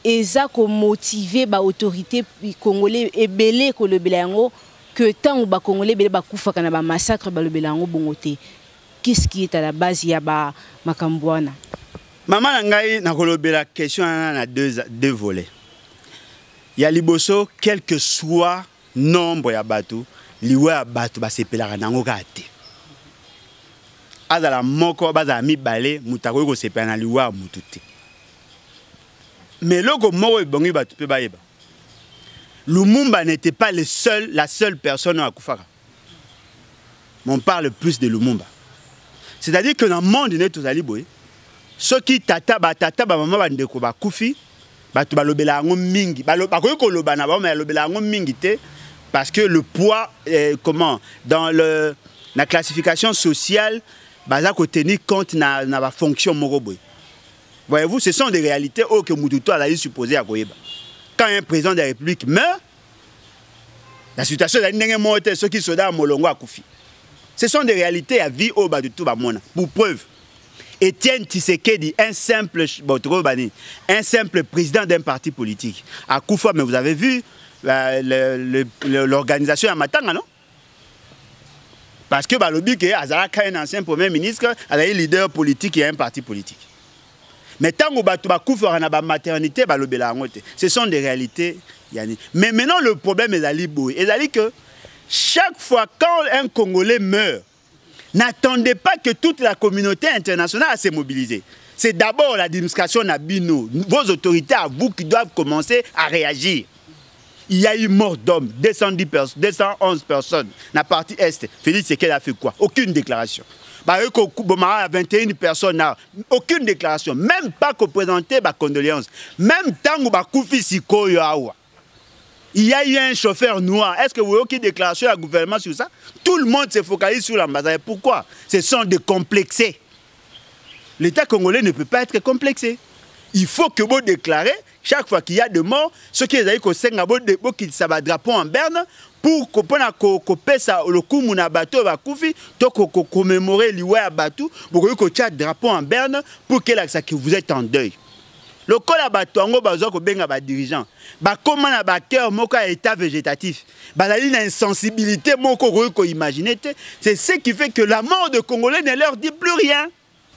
Speaker 1: eza ko motiver ba autorité congolais ebele ko le belango que tant ba congolais bele ba kufa kana ba massacre ba le belango bongote. Qu'est-ce qui est à la base ya ba makambwana?
Speaker 2: Maman ngai na kolobela question na deux volets. Ya liboso quel que soit nombre ya batu, liwa batu ba sepelaka nango kate. Azala moko baza mi balé mutako ko sepela na liwa mututi. Mais logo moko bongi batu pe baeba. Lumumba n'était pas la seule personne à Koufara. On parle plus de Lumumba. C'est-à-dire que dans le monde net aux aliboé, ceux qui tata ba maman ba ndeko ba kufi, batu ba lobela ngo mingi, ba ko loba na ba mais lobela ngo mingi te parce que le poids dans la classification sociale baza ko tenir compte na ba fonction moroboy. Voyez-vous, ce sont des réalités que Moutoutou a supposé à Koyeba. Quand un président de la République meurt, la situation est ceux qui sont dans Molongo à Koufi. Ce sont des réalités à vie au bas de tout le monde. Pour preuve, Étienne Tshisekedi, un simple président d'un parti politique. À Koufa, mais vous avez vu l'organisation à Matanga, non? Parce que Balobi, Azaraka, un ancien premier ministre, a un leader politique et un parti politique. Mais tant que la maternité, ce sont des réalités. Mais maintenant, le problème est que chaque fois quand un Congolais meurt, n'attendez pas que toute la communauté internationale se mobilise. C'est d'abord l'administration Nabino, vos autorités à vous qui doivent commencer à réagir. Il y a eu mort d'hommes, 211 personnes. La partie Est, Félix Tshisekedi a fait quoi? Aucune déclaration. 21 personnes, aucune déclaration, même pas qu'on présentait ma condoléance. Même tant que il y a eu un chauffeur noir. Est-ce que vous avez aucune déclaration à gouvernement sur ça? Tout le monde se focalise sur l'ambassade. Pourquoi? Ce sont des complexés. L'État congolais ne peut pas être complexé. Il faut que vous déclarez, chaque fois qu'il y a des morts, ceux qui ont dit un drapeau en berne, pour qu'on puisse le coup de bateau pour commémorer l'Iwa Batou, pour qu'on ait un drapeau en berne, pour que vous êtes en deuil. Le kola batuango bazo ko benga ba dirigeant. Ba comment na ba cœur moko état végétatif. Ba la une insensibilité moko ko imaginer. C'est ce qui fait que la mort de Congolais ne leur dit plus rien.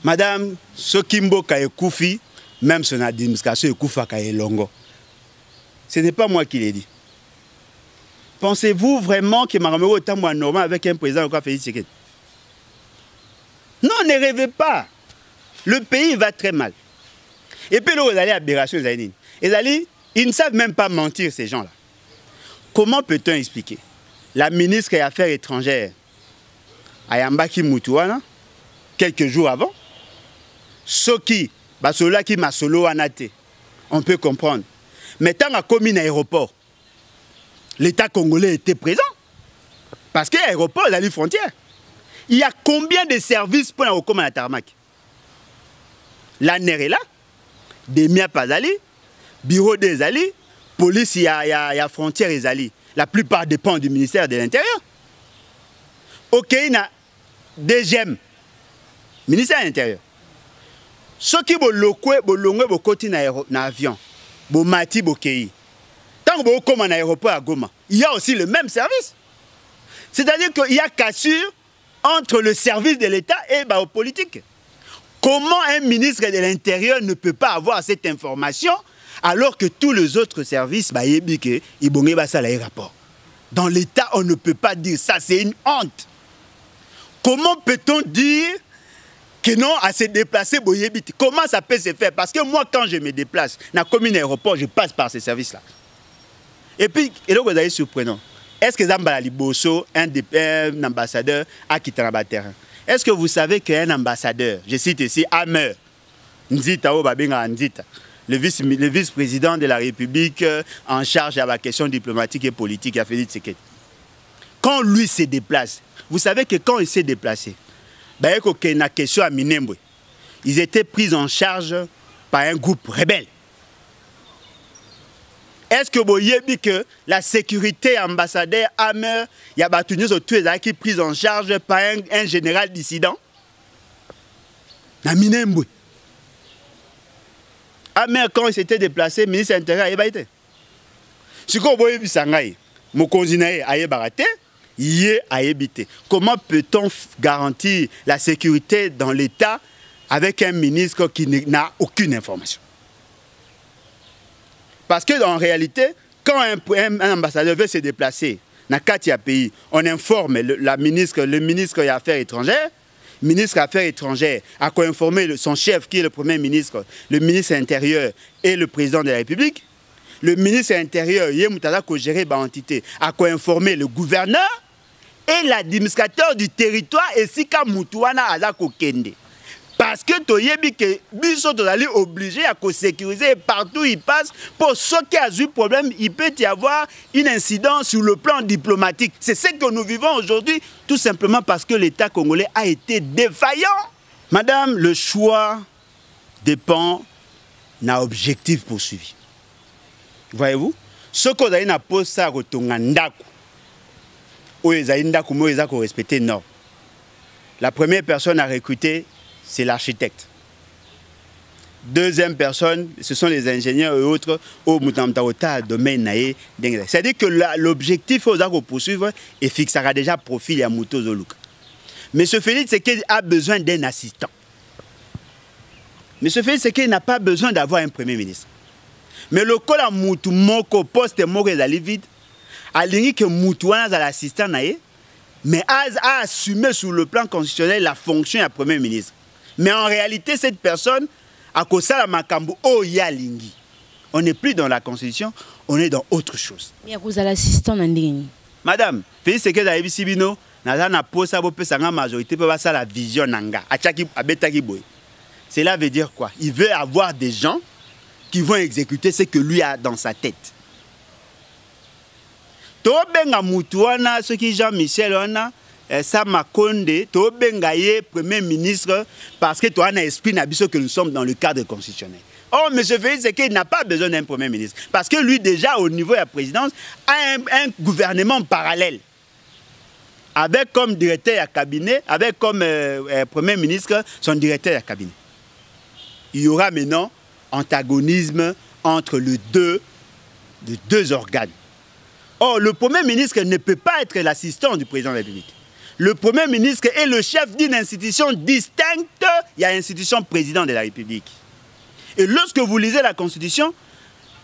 Speaker 2: Madame, Sokimbo ka ekufi, même son administration ekufa ka elongo. Ce n'est pas moi qui l'ai dit. Pensez-vous vraiment que Maramero est un normal avec un président comme Félix Tshisekedi? Non, ne rêvez pas. Le pays va très mal. Et puis là, vous allez à Aberration, ils ne savent même pas mentir, ces gens-là. Comment peut-on expliquer? La ministre des Affaires étrangères, Ayambaki Mutuana, quelques jours avant, Soki, Basola qui m'a solo anate, on peut comprendre. Mais tant qu'on a commis un aéroport, l'État congolais était présent. Parce que l'aéroport, il a une frontière. Il y a combien de services pour la recommander à Tarmac? La NER est là, des Mia Pazali, bureau des Ali, police, il y a frontière des Ali. La plupart dépendent du ministère de l'Intérieur. Ok, il y a deuxième ministère de l'Intérieur. Ceux qui ont le côté dans l'avion, bo mati bokei. Tant que vous comme en aéroport à Goma, il y a aussi le même service. C'est-à-dire qu'il y a cassure entre le service de l'État et la politique. Comment un ministre de l'Intérieur ne peut pas avoir cette information alors que tous les autres services, rapport. Dans l'État, on ne peut pas dire ça, c'est une honte. Comment peut-on dire que non, à se déplacer, comment ça peut se faire? Parce que moi, quand je me déplace dans la commune aéroport, je passe par ces services-là. Et puis, et là, vous allez surprenant. Est-ce que Zambala Liboso, un ambassadeur, a quitté le terrain? Est-ce que vous savez qu'un ambassadeur, je cite ici, Amer, Nzita Obabinga Nzita, le vice-président de la République en charge de la question diplomatique et politique, a fait Tshisekedi. Quand lui se déplace, vous savez que quand il s'est déplacé, ils étaient pris en charge par un groupe rebelle. Est-ce que vous voyez que la sécurité ambassadeur Amer, il y a battu autour qui est prise en charge par un général dissident? Amer, quand il s'était déplacé, ministre de l'Intérieur, il a été. Si vous voyez que mon cousin a été, comment peut-on garantir la sécurité dans l'État avec un ministre qui n'a aucune information? Parce qu'en réalité, quand un ambassadeur veut se déplacer dans un pays, on informe le ministre des Affaires étrangères. Le ministre des Affaires étrangères a informé son chef, qui est le Premier ministre, le ministre de l'Intérieur et le président de la République. Le ministre de l'Intérieur, a informé le gouverneur et l'administrateur du territoire et Sika Mutuana Azako Kende. Parce que Toyebi Biso est obligé à sécuriser partout où il passe. Pour ceux qui ont eu problème, il peut y avoir une incidence sur le plan diplomatique. C'est ce que nous vivons aujourd'hui, tout simplement parce que l'État congolais a été défaillant. Madame, le choix dépend d'un objectif poursuivi. Voyez-vous, ce qu'on a posé ça à respecter non. La première personne à recruter, c'est l'architecte. Deuxième personne, ce sont les ingénieurs et autres au domaine. C'est-à-dire que l'objectif faut poursuivre et fixera déjà profil à Mouto Zoluka. M. Félix Tshisekedi a besoin d'un assistant. M. Félix Tshisekedi n'a pas besoin d'avoir un premier ministre. Mais le col à Moutou Moko poste Moko est vide. A l'ingé que Moutouana a l'assistant mais a assumé sur le plan constitutionnel la fonction du premier ministre. Mais en réalité, cette personne, à cause de la Makambo, on n'est plus dans la Constitution, on est dans autre chose.
Speaker 1: Mais à cause de l'assistant,
Speaker 2: Madame, Félix Tshisekedi a Sibino, n'a pas majorité pour la vision nanga. Cela veut dire quoi? Il veut avoir des gens qui vont exécuter ce que lui a dans sa tête. Tobenga Mutuana, ce qui Jean-Michel Ona, Sama Konde, Tobenga ye Premier ministre, parce que toi, on a esprit que nous sommes dans le cadre constitutionnel. Oh, M. Félix Tshisekedi n'a pas besoin d'un Premier ministre, parce que lui, déjà, au niveau de la présidence, a un gouvernement parallèle, avec comme directeur à cabinet, avec comme Premier ministre, son directeur à cabinet. Il y aura maintenant antagonisme entre les deux organes. Or, le Premier ministre ne peut pas être l'assistant du président de la République. Le Premier ministre est le chef d'une institution distincte. Il y a l'institution président de la République. Et lorsque vous lisez la Constitution,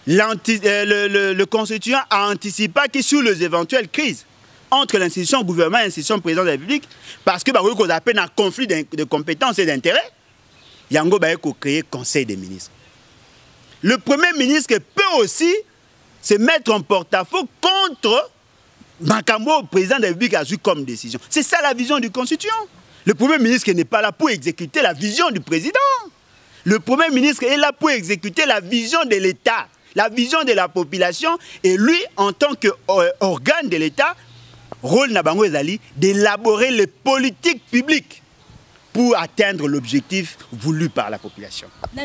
Speaker 2: le constituant a anticipé que sur les éventuelles crises entre l'institution gouvernement et l'institution président de la République, parce que vous avez un conflit de compétences et d'intérêts, il y a créé Conseil des ministres. Le Premier ministre peut aussi se mettre en porte-à-faux contre Makambo, président de la République, a eu comme décision. C'est ça la vision du constituant. Le Premier ministre n'est pas là pour exécuter la vision du président. Le Premier ministre est là pour exécuter la vision de l'État, la vision de la population. Et lui, en tant qu'organe de l'État, rôle Nabango Ezali d'élaborer les politiques publiques pour atteindre l'objectif voulu par la population.
Speaker 1: Mais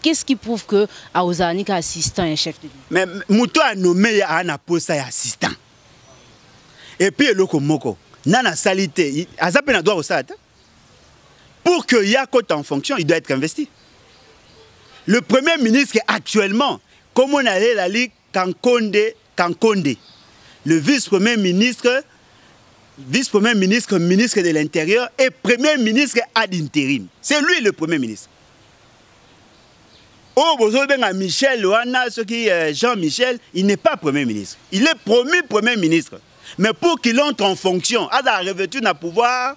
Speaker 1: qu'est-ce qui prouve que Aouzani est assistant et chef de l'État?
Speaker 2: Mais Mouto a nommé un poste assistant. Et puis le Komoko, Nana Salité, Azapena doit au SAT. Pour qu'il y ait côté en fonction, il doit être investi. Le Premier ministre actuellement, comme on a la Ligue Kankonde, le vice-premier ministre, ministre de l'Intérieur et Premier ministre ad intérim. C'est lui le Premier ministre. Oh, Michel, Jean-Michel, il n'est pas Premier ministre. Il est promu Premier ministre. Mais pour qu'il entre en fonction, à la revêtu d'un pouvoir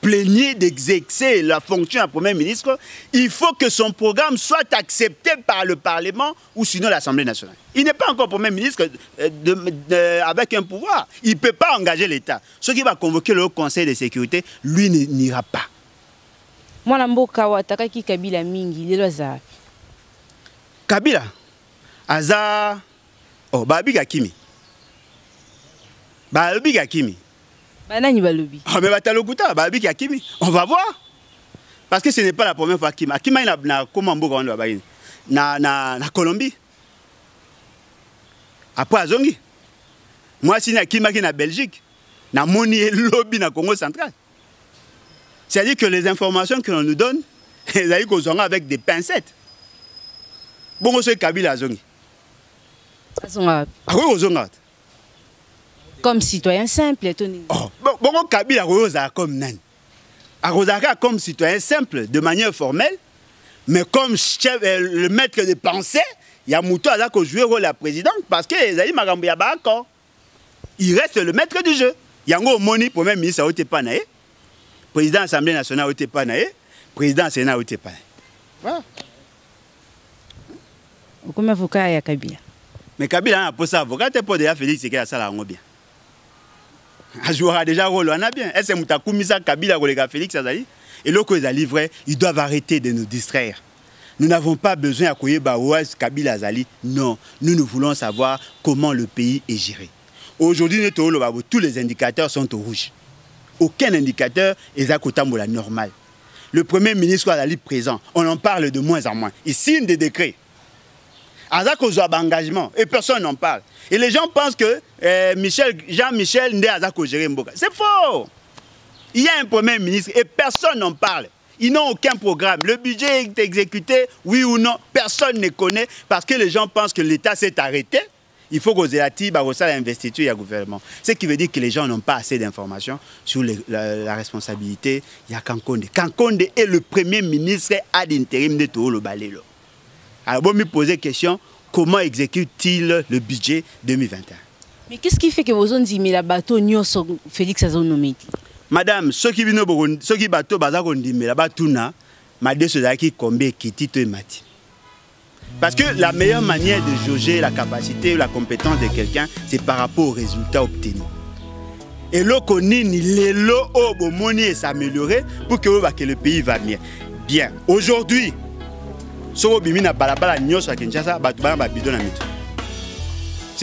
Speaker 2: plénier d'exercer la fonction de Premier ministre, il faut que son programme soit accepté par le Parlement ou sinon l'Assemblée nationale. Il n'est pas encore Premier ministre avec un pouvoir. Il ne peut pas engager l'État. Ce qui va convoquer le Conseil de sécurité, lui n'ira pas.
Speaker 1: Moi, je suis Kabila Mingi,
Speaker 2: Kabila Aza. Oh, Babi Gakimi. Babi Gakimi.
Speaker 1: Ah,
Speaker 2: mais on va voir. Parce que ce n'est pas la première fois qu'il na Colombie. Après Azongi. Moi, si Akima qui na Belgique, na Moni et lobby na Congo central. C'est-à-dire que les informations que l'on nous donne, elles ont avec des pincettes. Bon, c'est Kabila Azongi.
Speaker 1: Comme citoyen simple, Tony.
Speaker 2: Oh, bon, Kabila Rosa comme nan. Arosaka comme citoyen simple, de manière formelle, mais comme chef, le maître de pensée, il y a Mouto à jouer rôle la présidente parce que il reste le maître du jeu. Il y a un Moni, Premier ministre, président de l'Assemblée nationale, président du Sénat, voilà.
Speaker 1: Comment avocat il y a Kabila?
Speaker 2: Mais Kabila a posé avocat, c'est pour déjà Félix Sekela ça bien. A joué déjà rôle, on a bien. Est-ce que Moutakoumisa Kabila Rolega Félix Azali? Et là, quand ils ont livré, ils doivent arrêter de nous distraire. Nous n'avons pas besoin à Koye Baouaz Kabila Azali. Non, nous voulons savoir comment le pays est géré. Aujourd'hui, tous les indicateurs sont au rouge. Aucun indicateur est à côté de la normale. Le Premier ministre Azali présent, on en parle de moins en moins. Il signe des décrets. Azako a un engagement et personne n'en parle. Et les gens pensent que Jean-Michel n'est Azako géré Mboka. C'est faux. Il y a un Premier ministre et personne n'en parle. Ils n'ont aucun programme. Le budget est exécuté, oui ou non, personne ne connaît parce que les gens pensent que l'État s'est arrêté. Il faut que l'investiture et le gouvernement. Ce qui veut dire que les gens n'ont pas assez d'informations sur la responsabilité. Il y a Kankonde. Kankonde est le Premier ministre ad intérim de Toolo Balelo. Alors, vous me posez la question, comment exécute-t-il le budget 2021?
Speaker 1: Mais qu'est-ce qui fait que vous avez dit que la bateau Félix a nommé?
Speaker 2: Madame, ceux qui bateau la bateau m'a dit que combien qui et mati. Parce que la meilleure manière de jauger la capacité ou la compétence de quelqu'un, c'est par rapport aux résultats obtenus. Et là, on est s'améliorer pour que le pays va mieux. Bien, aujourd'hui, ce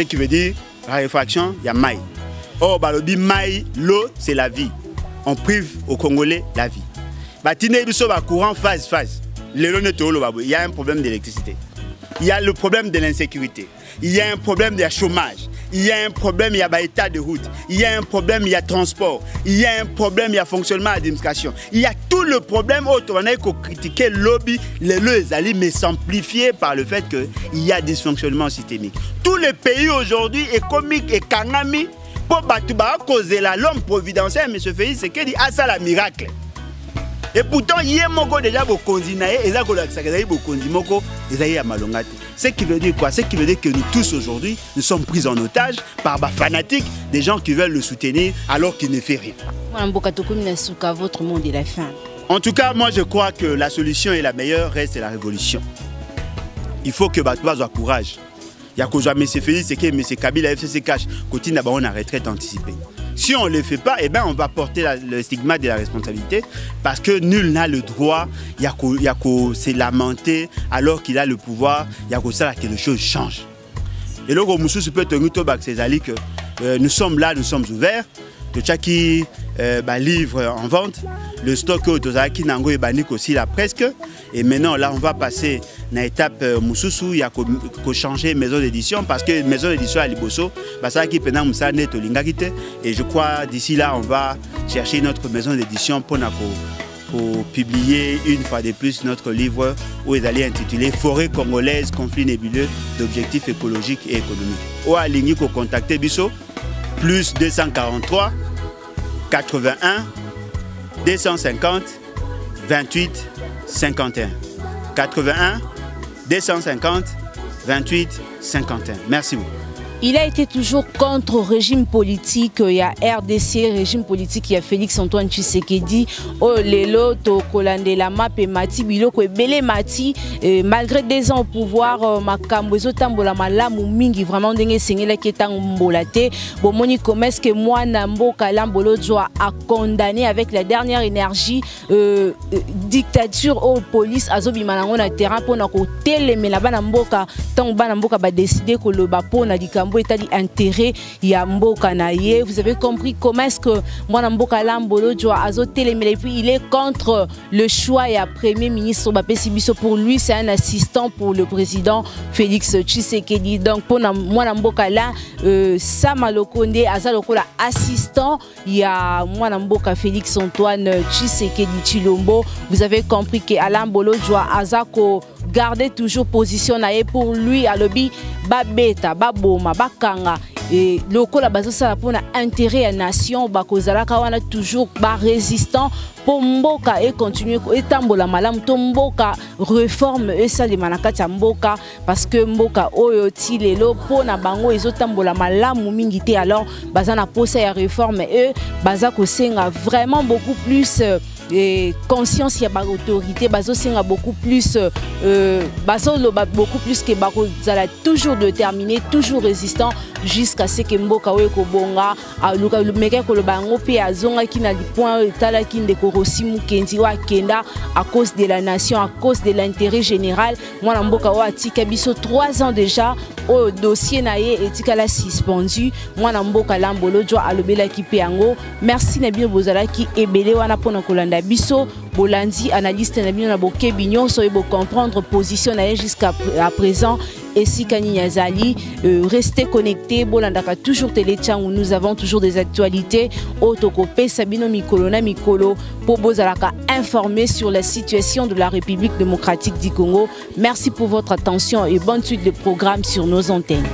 Speaker 2: qui veut dire la réfraction, il y a maï. Oh, maï, l'eau, c'est la vie. On prive aux Congolais la vie. Courant phase. Il y a un problème d'électricité. Il y a le problème de l'insécurité. Il y a un problème de chômage. il y a un problème, il y a état de route, il y a un problème, il y a transport, il y a un problème, il y a fonctionnement d'administration. Il y a tout le problème où on a critiqué le lobby, les alliés, mais simplifié par le fait qu'il y a dysfonctionnement systémique. Tous les pays aujourd'hui, économiques et kangami, pour causer l'homme providentiel, M. Félix Tshisekedi, a ça la miracle. Et pourtant, il y a déjà beaucoup de ce qui veut dire quoi? Ce qui veut dire que nous tous aujourd'hui, nous sommes pris en otage par des fanatiques, des gens qui veulent le soutenir alors qu'il ne fait rien.
Speaker 1: Votre monde est la fin.
Speaker 2: En tout cas, moi je crois que la solution est la meilleure, reste la révolution. Il faut que Batouba soit courage. Il y a que M. Félix Tshisekedi, M. Kabila, FCC Cash, côté n'a pas une retraite anticipée. Si on ne le fait pas, eh ben on va porter le stigmate de la responsabilité parce que nul n'a le droit, il y a qu'à se lamenter alors qu'il a le pouvoir, il y a qu'à ça que les choses changent. Et donc, monsieur peut tenir que nous sommes là, nous sommes ouverts. De chaque livre en vente, le stock Tozaki Nango et Banik aussi là presque. Et maintenant là on va passer à l'étape Moussoussou, il y a qu'à changer maison d'édition parce que maison d'édition à Liboso, ça qui pendant Moussa net et je crois d'ici là on va chercher une autre maison d'édition pour publier une fois de plus notre livre où il est intitulé Forêt congolaise, conflit nébuleux d'objectifs écologiques et économiques. Ou à ligne pour contacter Bisso plus 243 81 250 28 51 81 250 28 51. Merci beaucoup.
Speaker 1: Il a été toujours contre le régime politique, il y a RDC, régime politique, il y a Félix Antoine Tshisekedi, Lelo, Kolande la map et Mati, Biloko et Belé Mati, malgré 2 ans au pouvoir, Makambo, Zotambola Malamu Mingi, vraiment dengue Sengela qui est en Mbolate, Bomoni Komes que moi Nambo Kalambolo doit à condamner avec la dernière énergie dictature aux police, Azobi Malango na terrain pour na côté, mais là-bas Namboka, tant Banamboka va décider que le Bapo na Dikambo intérêt ya mboka na ye. Vous avez compris comment est-ce que mwana mboka lambolo doit azoter et puis il est contre le choix ya premier ministre Bapesi Biso. Pour lui c'est un assistant pour le président Félix Tshisekedi. Donc pour mwana mboka là Sama Lokonde azalokola assistant ya mwana mboka Félix Antoine Tshisekedi Chilombo. Vous avez compris que Alain Bolo doit azako garder toujours position nae. Pour lui à lobby babeta baboma bakanga et lokola bazo sala pona intérêt à nation bakozala kawana toujours ba résistant pour mboka et continuer et tambola malam to mboka réforme et ça les manakati mboka parce que mboka oyo ti lelo pona bango ezotambola malamu mingi te. Alors bazana posa ya réforme et baza ko senga vraiment beaucoup plus et conscience, il y a autorité, bazo senga beaucoup plus, bazo loba beaucoup plus que bako zala toujours déterminé, toujours résistant jusqu'à ce que mboka weko bonga, aluka meka ko loba ngo pe azonga ki na point tala ki ndeko rosimu kendi wa kenda à cause de la nation, à cause de l'intérêt général. Moi na mboka wa tika biso 3 ans déjà au dossier naie etika la suspendu. Moi na mboka lambolo doit alobela ki pe yango. Merci na bien bozala ki ebele wana pona kolanda biso bolandi analyste na bino na boke bignon so ebo comprendre position na jusqu'à présent. Et si Kani Yazali, restez connectés, bolandaka toujours téléchan où nous avons toujours des actualités. Otokope Sabino Mikolo na Mikolo pour bozalaka informer sur la situation de la République démocratique du Congo. Merci pour votre attention et bonne suite de programme sur nos antennes.